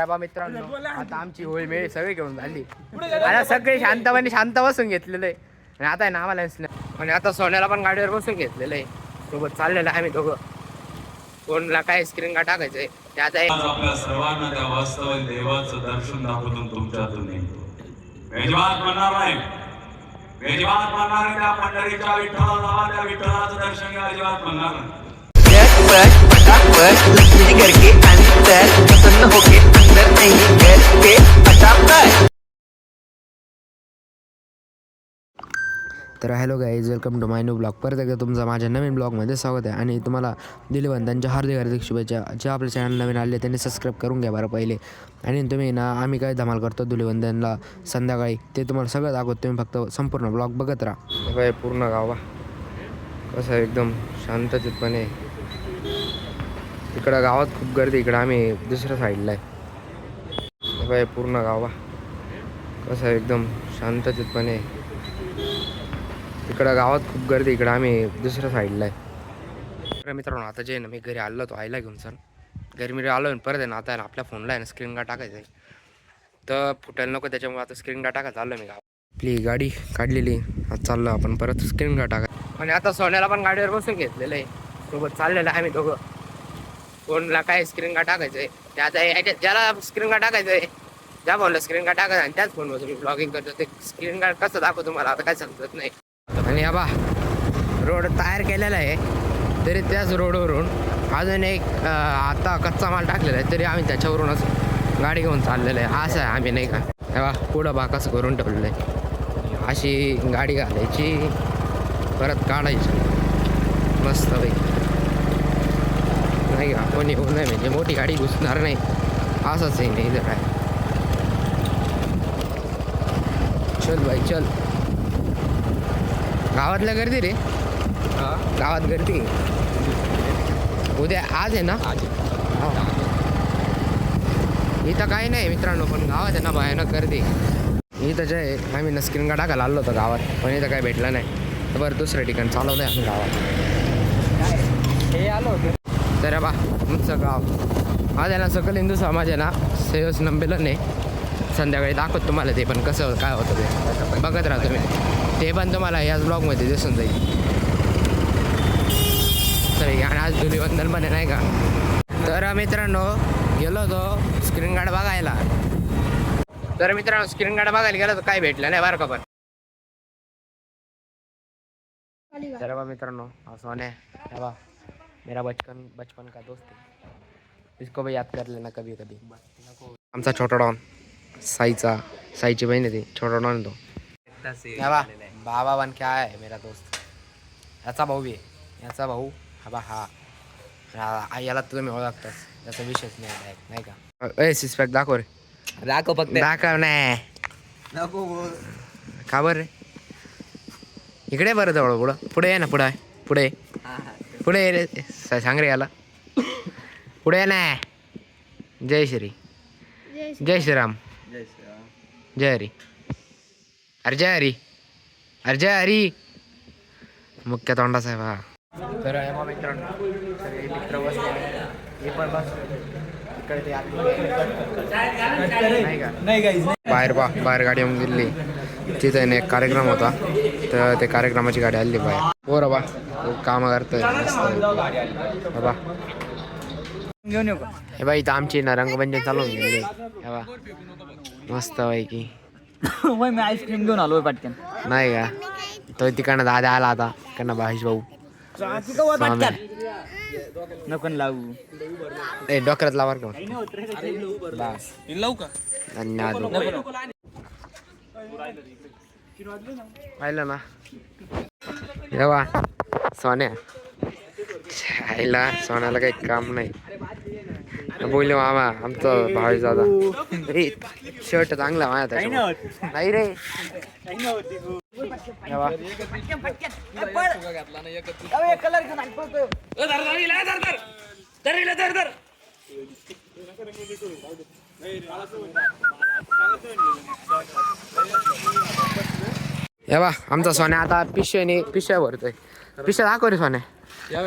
बाबा मित्रांनो, आता आमची होळी मेळी सगळी घेऊन झाली. आता सगळे शांतपणे शांत बसून घेतलेलं आहे. आणि आता आहे ना आम्हाला आणि आता सोन्याला पण गाडीवर बसून घेतलेलं आहे. सोबत चाललेलं आहे आम्ही दोघं. कोणला काय स्क्रीन का टाकायचंय ते आता आपल्या सर्वांना त्या वास्तव देवाचं दर्शन दाखवून तुमच्यातून निघतो. मेजवान म्हणणार नाही, मेजवान म्हणणार नाही, त्या पंढरीच्या विठ्ठला जावा, त्या विठ्ठलाचं दर्शन घ्या, अजिबात म्हणणार नाही. लक्ष्मी घर के अंदर प्रसन्न होके अंदर नहीं घर के फटाफट. तर hello guys, welcome to my new blog. परत एकदा तुमचं माझ्या नवीन ब्लॉगमध्ये स्वागत आहे. आणि तुम्हाला धुलिवंदनच्या हार्दिक शुभेच्छा. जे आपल्या चॅनल नवीन आले त्यांनी सबस्क्राईब करून घ्या बरं पहिले. आणि तुम्ही ना आम्ही काय धमाल करतो धुलिवंदनला संध्याकाळी ते तुम्हाला सगळं दाखवतो. तुम्ही फक्त संपूर्ण ब्लॉग बघत राहा. काय पूर्ण गावा कसं एकदम शांततेतपणे. इकडं गावात खूप गर्दी, इकडं आम्ही दुसऱ्या साईडला आहे. काय पूर्ण गावा कसं एकदम शांततेतपणे. इकडं गावात खूप गर्दी, इकडं आम्ही दुसऱ्या साईडला आहे. तर मित्रांनो, आता जे ना मी घरी आलो होतो आईला घेऊन. सर घरी मी आलो परत आहे ना, आता आपल्या फोनला आहे ना स्क्रीन गार्ड टाकायचं आहे. तर फुटायला नको, त्याच्यामुळे आता स्क्रीन गार्ड टाकायचं आलो मी गाव. आपली गाडी काढलेली, आता चाललो आपण परत स्क्रीन गार्ड टाकायचं. आणि आता सोन्याला पण गाडीवर बसून घेतलेलं आहे. सोबत चाललेलं आहे आम्ही दोघं. फोनला काय स्क्रीन गार्ड टाकायचं आहे ते आता ज्याला स्क्रीन गार्ड टाकायचं आहे ज्या फोनला स्क्रीन गार्ड टाकायचं आणि त्याच फोनवर तुम्ही ब्लॉगिंग करतो. ते स्क्रीन गार्ड कसं दाखवतो तुम्हाला आता काय समजत नाही. आणि हा बा रोड तयार केलेला आहे, तरी त्याच रोडवरून अजून एक आता कच्चा माल टाकलेला आहे, तरी आम्ही त्याच्यावरूनच गाडी घेऊन चाललेलं आहे. असं आहे आम्ही नाही का. तेव्हा पुढं बा कसं करून ठेवलेलं आहे. अशी गाडी घालायची परत काढायची मस्त नाही का. कोणी येऊ नये म्हणजे मोठी गाडी घुसणार नाही, असंच आहे नाही इथं काय. चल बाई चल. गावातल्या गर्दी रे, गावात गर्दी उद्या आज आहे ना. इथं काही नाही मित्रांनो, पण गावात आहे ना भयानक गर्दी. इथं जे आहे आम्ही ना स्क्रीन गार्ड टाकायला आलो होतो गावात, पण इथं काही भेटलं नाही. तर बरं दुसऱ्या ठिकाणी चालवलं आहे आम्ही गावात. हे आलो होतो तर बा तुमचं गाव आज आहे ना सकल हिंदू समाज आहे ना सेवस नंबेलं नाही. संध्याकाळी दाखवत तुम्हाला ते पण कसं काय होतं ते बघत राहा तुम्ही. ते पण तुम्हाला याच ब्लॉगमध्ये दिसून जाईल. तरी आणि आज धुलिवंदन पण आहे नाही का. तर मित्रांनो गेलो होतो स्क्रीन गार्ड बघायला. तर मित्रांनो स्क्रीन गार्ड बघायला गेलो तर काय भेटलं नाही बरं का. पण तर बा मित्रांनो सोने है बा मेरा बचपन का दोस्त है, इसको भी याद कर लेना कभी कभी. आमचा छोटा डॉन साईची बहीण आहे ती. छोटा डॉन तो बाबा बन क्या आहे मेरा दोस्त. याचा भाऊ आहे, याचा भाऊ हा बा हा याला तुम्ही ओळखताच, त्याचा विषयच नाही का. ए सिक्सपॅक दाखव रे. दाखव फक्त दाखव नाही नको का बरं रे. इकडे बरं जवळ पुढे आहे ना. पुढे रे सांग रे याला. पुढे ना. जय श्रीराम जय हरी. अरे जय हरी मुख्य तोंडा साहेब. हा तर मित्रांनो सगळे मित्र बसले, हे पण बस बाहेर गाडी येऊन गेली. तिथं एक कार्यक्रम होता, तर ते कार्यक्रमाची गाडी आली बाहेर. हो बा काम करतोय बाबा. घेऊन येऊ का. हे बाई इथं आमची ना रंगपंचमी चालून गेली. हे बा मस्त पैकी. मी आईस्क्रीम घेऊन आलोय पटकन. नाही का तो तिकडनं दादा आला आता इकडनं भाईश भाऊ. नको लावू ए डोक्यात लावर का का धन्यवाद. पाहिलं ना येवा सोन्या आईला. सोन्याला काही काम नाही. बोलले मामा आमचं भावेश दादा शर्ट चांगला माझ्या त्याच्या नाही रे. हे बा आमचा सोन्या आता पिशव्या भरतोय. पिशव्या दाखव रे सोन्या.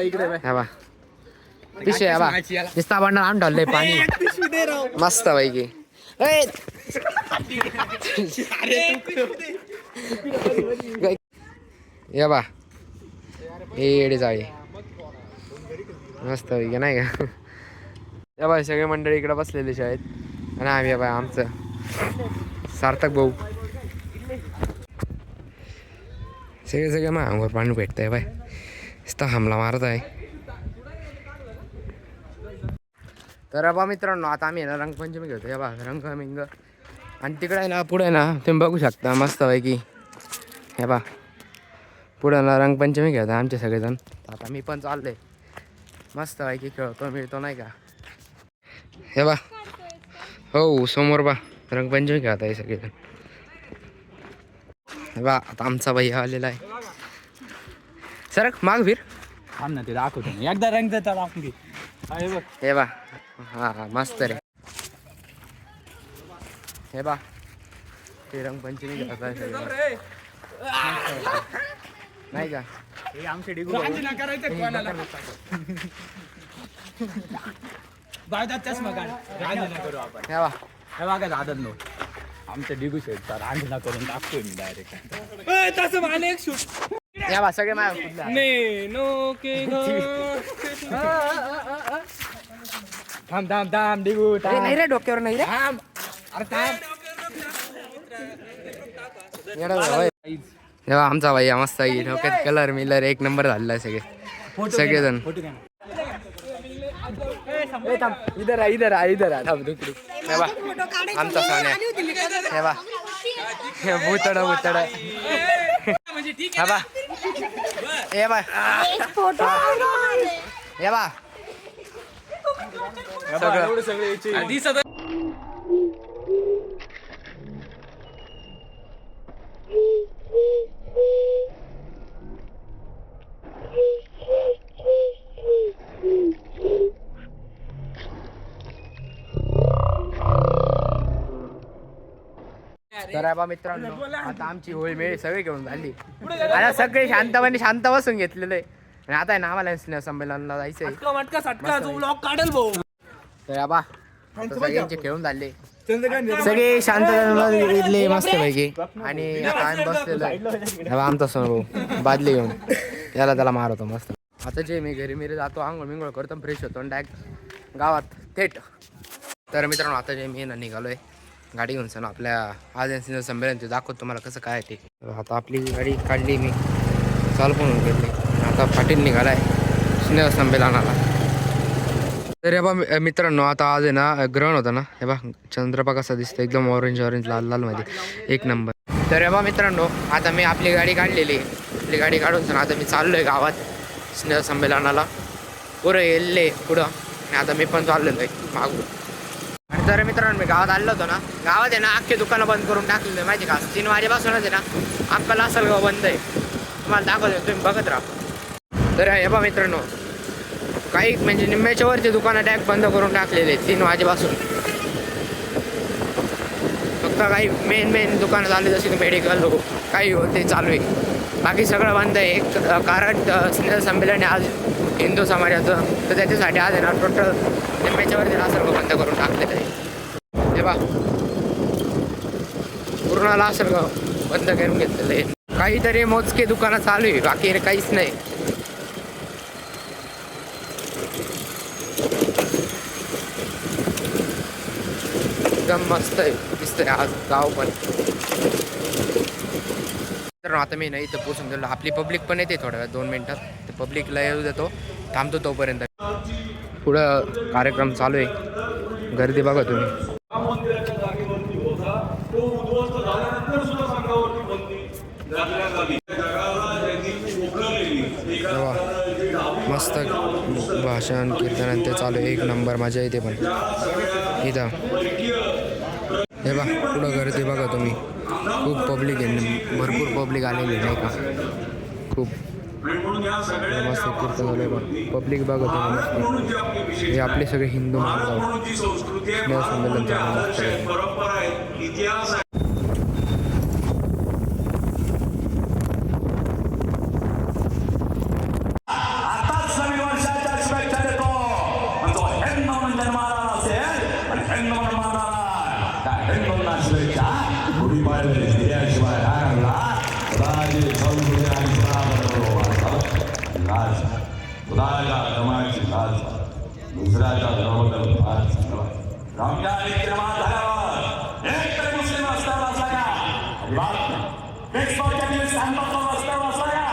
इकडे पिशव्या बा निस्ता भांडण आम ढालले पाणी. मस्त पैकी या बा हे येडे जाळे मस्त पैकी नाही का. या बाय सगळे मंडळी इकडे बसलेले आहेत आणि आम्ही बाय आमचं सार्थक भाऊ सगळे मग अंगावर पाणी भेटतंय बाय नुसता हमला मारत आहे. तर बा मित्रांनो आता आम्ही ना रंगपंचमी घेतो या बा रंगमिंग आणि तिकडे आहे ना पुढे ना तुम्ही बघू शकता मस्त पैकी हे बा पुढे ना रंगपंचमी घेतो आमचे सगळेजण. आता मी पण चाललोय मस्त पैकी खेळतो मिळतो नाही का. हे बा हो समोर बा रंगपंचमी खेळत आहे सगळेजण. हे बा आता आमचा भैया आलेला आहे सर माग फिर थांब ना ते दाखवतो मी. एकदा रंग देता दाखवून घे. हे बा हा मस्त रे. हे बा ते रंगपंचमी खेळत आहे सगळेजण नाही का. हे आमचे डिगू चष्मा काढ रांजना करू आपण. हे बा हे बघा दादत नो आमचं डिगू शेट रांजना करून टाकतोय मी डायरेक्ट तसं मला एक शूट. या बा सगळे माझ्या थांब थांब थांब डिगू नाही रे डोक्यावर नाही रे. थांब अरे थांब. तेव्हा आमचा भैया मस्त आहे डोक्यात कलर मिलर एक नंबर झालेला आहे सगळेजण. इधर आ इधर आ इधर आ थांब दुसरी. हे बा आमचा सोन्या हे बा भूतड भूतड हे बा हे बा हे बा सगळे तर बा मित्रांनो आता आमची होळी मेळी सगळी घेऊन झाली आता सगळे शांतपणे शांत बसून घेतलेलं आहे आणि आता आहे ना आम्हाला संमेलनाला जायचंय. तर बा सगळ्यांचे खेळून झाले सगळे शांत घेतले मस्त पैकी आणि आता आम्ही बसलेलो आहे. आमचा सोन भाऊ बादली घेऊन त्याला मारवतो मस्त. आता जे मी घरी मिरी जातो आंघोळ मिंगोळ करतो फ्रेश होतो आणि डायरेक्ट गावात थेट. तर मित्रांनो आता जे मी ना निघालोय गाडी घेऊन सण आपल्या आज संमेलन ते दाखवतो तुम्हाला कसं काय ते. आता आपली गाडी काढली मी चालू पण होऊन घेतली आता पाटील निघालाय स्नेह संमेलनाला. तर हे बा मित्रांनो आता आज आहे ना ग्रहण होतं ना हे बा चंद्रपा कसा दिसतं एकदम ऑरेंज लाल लाल मध्ये एक नंबर. तर हे बा मित्रांनो आता मी आपली गाडी काढलेली आपली गाडी काढून सण आता मी चाललोय गावात स्नेह संमेलनाला पुरं येल्ले पुढं आणि आता मी पण चाललेलो आहे मागून. आणि तर मित्रांनो मी गावात आलो होतो ना गावात आहे ना अख्खे दुकानं बंद करून टाकलेलं आहे माहिती का. 3 वाजेपासूनच आहे ना अक्कल असेल गाव बंद आहे तुम्हाला दाखवतो तुम्ही बघत राहा. तर हे बा मित्रांनो काही म्हणजे निम्म्याच्या वरचे दुकानं डायरेक्ट बंद करून टाकलेले 3 वाजेपासून. फक्त काही मेन दुकानं चालू जशी मेडिकल काही ते चालू आहे बाकी सगळं बंद आहे. कारण स्नेह संमेलन आज हिंदू समाजाचं तर त्याच्यासाठी आज आहे ना टोटल निम्म्याच्या वरती लासलगाव बंद करून टाकलेलं आहे. हे बा पूर्ण लासलगाव बंद करून घेतलेलं आहे. काहीतरी मोजके दुकानं चालू आहे बाकी काहीच नाही. एकदम मस्त आहे दिसतंय आज गाव पण. तर आता मी नाही इथं पोचून गेलो आपली पब्लिक पण येते थोड्या वेळात 2 मिनिटात ते पब्लिकला येऊ देतो थांबतो तोपर्यंत. पुढं कार्यक्रम चालू आहे गर्दी बघा तुम्ही. मस्त भाषण कीर्तन ते चालू आहे एक नंबर मजा येते पण इथं. हे बा पुढं गर्दी बघा तुम्ही खूप पब्लिक आहे भरपूर पब्लिक आलेली नाही का खूप मस्त कीर्तन झालं पण पब्लिक बघा तुम्ही मस्त. हे आपले सगळे हिंदू महाराज स्नेह संमेलन शुभेच्छा. गुढी पाडव्याची दिल्याशिवाय राहणारला राजे संस्कृती आणि लाज खुदाच्या धर्माची लाज दुसऱ्याच्या धर्माबद्दल फार चांगला. रमजान इक्रमा झाल्यावर एक तर मुस्लिम असताना असाया अजिबात पेशवाच्या दिवस सांगतो असताना असाया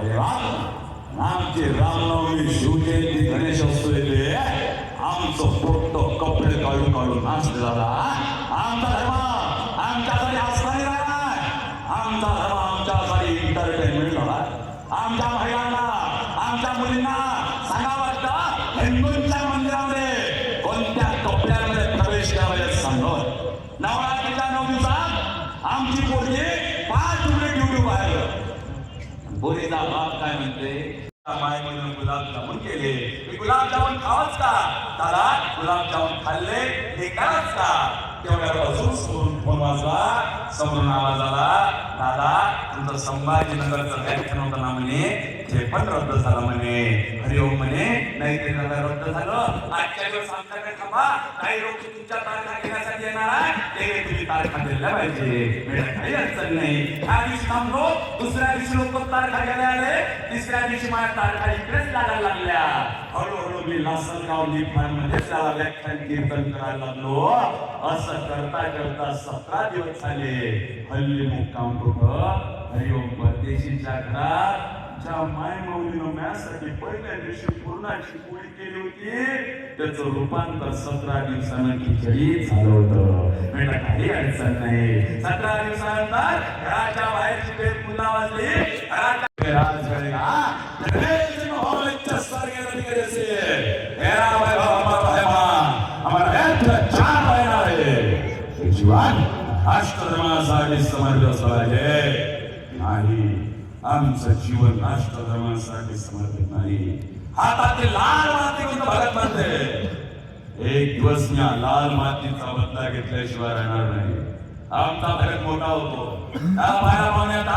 अजिबात. आमची रामनवमी शिवजयंती गणेशोत्सव येते आमचं पोट्ट कपडे काढून काढून नाचले झाला. आमचा धर्म आमच्यासाठी हसणारी राहणार. आमचा धर्म आमच्यासाठी एंटरटेनमेंट होणार. आमच्या महिलांना आमच्या मुलींना सांगा वाटतं हिंदूंच्या मंदिरामध्ये कोणत्या कपड्यांमध्ये प्रवेश करायला सांगत. नवरात्रीच्या 9 दिवसात आमची पोरगी 5 रुपये ड्युटी बाहेर. पोरीचा बाप काय म्हणते मायेमधून गुलाबजामुन केले. मी गुलाबजामुन खावच का दादा गुलाबजामुन खाल्ले हे कराच का. तेवढ्यापासून समोरून फोन वाजला. समोरून आवाज आला दादा तुमचं संभाजीनगरचं व्याख्यान होतं ना म्हणे ते पण रद्द झालं म्हणे. हरिओम म्हणे नाही ते रद्द झालं. आजच्या दिवस आमच्याकडे थांबा काही लोक तुमच्या तारखा घेण्यासाठी येणार आहे ते तुम्ही तारखा दिल्या पाहिजे. काही अडचण नाही. ह्या दिवशी थांबलो दुसऱ्या दिवशी लोक तारखा घ्यायला आले. तिसऱ्या दिवशी माझ्या तारखा इकडेच लागायला लागल्या. हळूहळू मी लासलगाव मध्ये त्याला व्याख्यान कीर्तन करायला लागलो. असं करता करता 17 दिवस झाले. हल्ली मुक्काम कुठं हरिओम परदेशीच्या घरात. ज्या मायमौलीनं माझ्यासाठी पहिल्या दिवशी पूर्णाची पोळी केली होती त्याचं रूपांतर 17 दिवसानं खिचडी झालं होतं. बेटा काही अडचण नाही. 17 दिवसानंतर घराच्या बाहेरची बेल पुन्हा वाजली. राज करेगा जीवन राष्ट्रधर्मासाठी समर्पित पाहिजे नाही. आमचं जीवन राष्ट्रधर्मासाठी समर्पित नाही. हातातली लाल माती कोणतं भगत म्हणते. एक दिवस मी लाल मातीचा बदला घेतल्याशिवाय राहणार नाही. आमचा भगत मोठा होतो त्या पाया पाहण्यात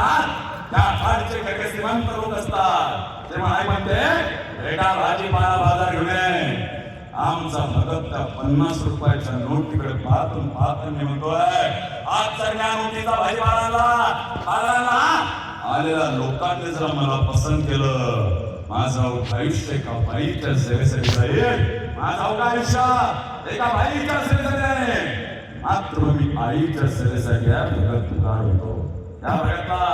त्या खाडचे काही श्रीमंत लोक असतात तेव्हा आई म्हणते बेटा भाजीपाला बाजार घेऊन ये. आमचा भगत त्या 50 रुपयाच्या नोटीकडे पाहतून पाहतून म्हणतोय आज सगळ्या नोटीचा भाजीपाला आलेल्या लोकांनी जर मला पसंत केलं माझं आयुष्य एका बाईच्या सेवेसाठी जाईल. माझं आयुष्य एका बाईच्या सेवेसाठी आहे. मात्र मी आईच्या सेवेसाठी भगत पुकार होतो. त्या भगतला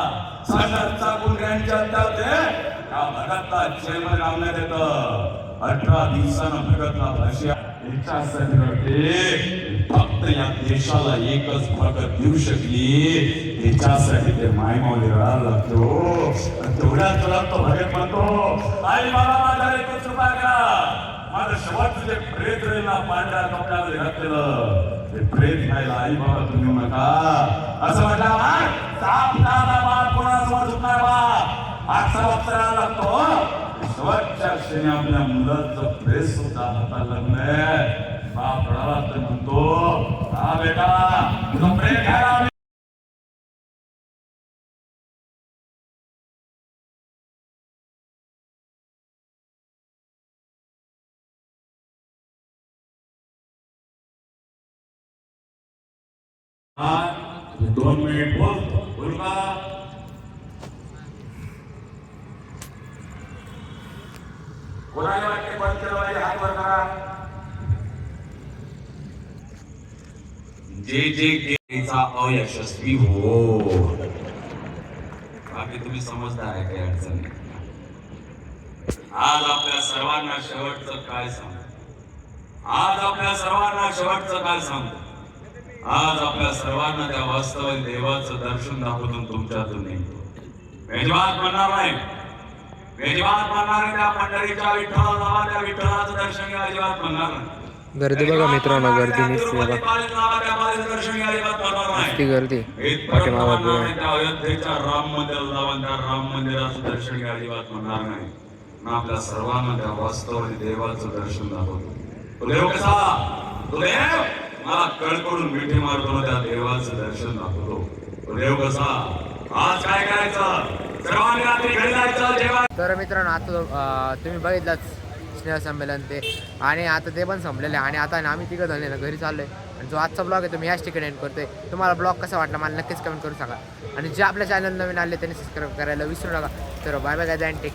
साक्षातचा गुणग्यांच्या त्या भगतला चेअरमन नामण्यात येतं. 18 दिवसानं भगतला भाषा याच्यासाठी करते. फक्त या देशाला एकच भगत देऊ शकली त्याच्यासाठी ते मायमावली राहायला लागतो. तेवढ्याच वेळात तो भगत म्हणतो आई बाबा माझ्या 1 रुपया करा. माझं शेवटचं जे प्रेत राहील ना पांढऱ्या कपड्यामध्ये घातलेलं ते प्रेत खायला आई बाबा तुम्ही नका असं म्हटलं. कोणासमोर झुकणार बा आजचा वक्तराला लागतो. शेवटच्या क्षणी आपल्या मुलाचं प्रेत सुद्धा हाताला लागलंय. बाप रडाला तर म्हणतो हा बेटा तुझं प्रेत घ्यायला हा 2 मिनिट बोल का. कोणाला वाटते बंद केलं पाहिजे हात वर करा. जे केचा अयशस्वी हो. बाकी तुम्ही समजदार आहे काही अडचण नाही. आज आपल्या सर्वांना शेवटचं काय सांगतो. आज आपल्या सर्वांना शेवटचं काय सांगतो. आज आपल्या सर्वांना त्या वास्तविक देवाचं दर्शन दाखवून तुमच्यातून निघतो. मेजबान म्हणणार नाही. मेजबान म्हणणार त्या पंढरीच्या विठ्ठला नावा त्या विठ्ठलाचं दर्शन घ्या अजिबात म्हणणार नाही. गर्दी बघा मित्रांनो. गर्दी निसते बघा ती गर्दी पाठीमागं. अयोध्येच्या राम मंदिराला जाऊन त्या राम मंदिराचं दर्शन घ्या अजिबात म्हणणार नाही. आपल्या सर्वांना त्या वास्तविक देवाचं दर्शन दाखवतो. तो देव कसा. तो देव मला कळकळून मिठी मारतो त्या देवाचं दर्शन दाखवतो. तो देव कसा. आज काय करायचं सर्वांनी रात्री घरी जायचं जेव्हा. तर मित्रांनो आता तुम्ही बघितलाच स्नेहसंमेलन ते, आणि आता ते पण संपलेलं आहे. आणि आता आम्ही तिघं जण आहे ना घरी चाललो आहे. आणि जो आजचा ब्लॉग आहे तो मी याच ठिकाणी एंड करतोय. तुम्हाला ब्लॉग कसा वाटला मला नक्कीच कमेंट करून सांगा. आणि जे आपल्या चॅनल नवीन आले त्यांनी सबस्क्राईब करायला विसरू नका. तर bye bye guys and take